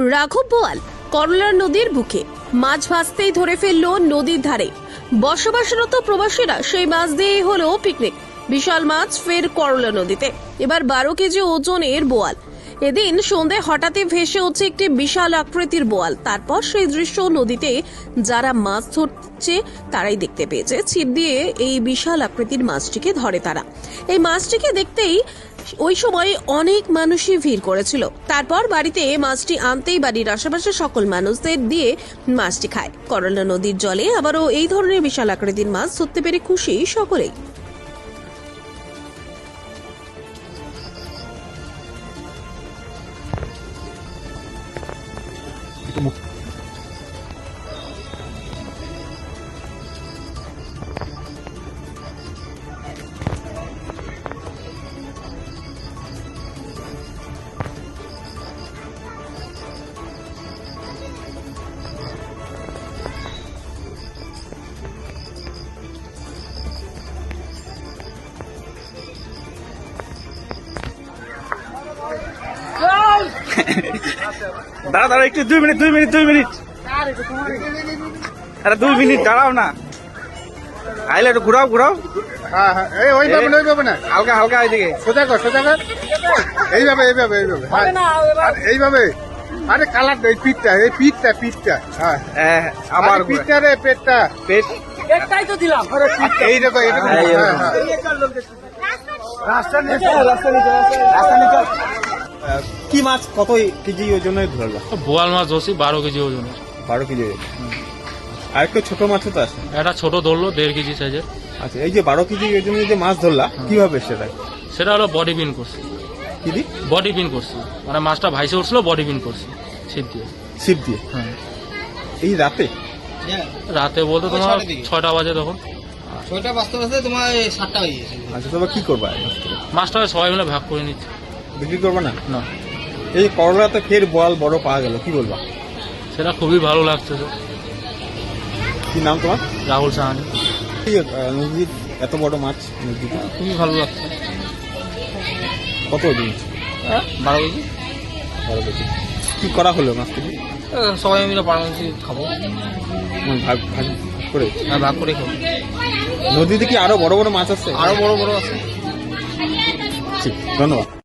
রাঘব বোয়াল করলা নদীর বুকে মাছ ভাসতেই ধরে ফেলল নদীর ধারে। বসবাসরত প্রবাসীরা সেই মাছ দিয়েই হলো পিকনিক। বিশাল মাছ ফের করলা নদীতে, এবার 12 কেজি ওজনের বোয়াল। এদিন সন্ধ্যে হঠাৎই ভেসে উঠছে একটি বিশাল আকৃতির বোয়াল। তারপর সেই দৃশ্য নদীতে যারা মাছ ধরছে তারাই দেখতে পেয়েছে। ছিপ দিয়ে এই বিশাল আকৃতির মাছটিকে ধরে তারা। এই মাছটিকে দেখতেই ওই সময় অনেক মানুষই ভিড় করেছিল। তারপর বাড়িতে মাছটি আনতেই বাড়ির আশেপাশে সকল মানুষদের দিয়ে মাছটি খায়। করলা নদীর জলে আবারও এই ধরনের বিশাল আকৃতির মাছ ধরতে পেরে খুশি সকলেই। দাঁড়া দাঁড়া একটু 2 মিনিট আরে 2 মিনিট দাঁড়াও না। আইলে একটু ঘুরাও হ্যাঁ হ্যাঁ ওইভাবে না হালকা হালকা এইদিকে সোজা কর এইভাবে আরে কালার এই পিঠটা হ্যাঁ আমার পিঠটা রে পেটটা পেটটাই তো দিলাম। এইরকম রাস্তা নিচে কি মাছ কত কেজি ওজনের ধরলা? বোয়াল মাছ ধরছি 12 কেজি ওজনের। 12 কেজি ওজন। আর একটু ছোট মাছও তো আছে। একটা ছোট ধরলো 1.5 কেজি সাইজের। আচ্ছা, এই যে 12 কেজি ওজনের যে মাছ ধরলা কিভাবে সেটা হলো বডি পিন করছি। কি দি? বডি পিন করছি, মানে মাছটা ভাইসে উঠছিল, বডি পিন করছি ছিপ দিয়ে। হ্যাঁ, এই রাতে রাতে বলতে তোমার 6টা বাজে, তখন 6টা বাজতে তোমার 7টা হয়ে গেছে। আচ্ছা, তবে কি করবা? মাছটা সবাই মিলে ভাগ করে নিচ্ছে। বিক্রি করবা না? না, এই করলাতে ফের বোয়াল বড় পাওয়া গেল, কি বলবা? সেটা খুবই ভালো লাগছে। কি নাম তোমার? রাহুল সাহানি। নদীর এত বড় মাছ নদীতে খুবই ভালো লাগছে। কত ওজন? 12 কেজি। 12 কেজি। কি করা হলো মাছ থেকে? সবাই মিলে পারমান্সি খাবো, ভাগ করে। ভাগ করে খাবো। নদীতে কি আরো বড় বড় মাছ আছে? আরো বড় আছে। ঠিক, ধন্যবাদ।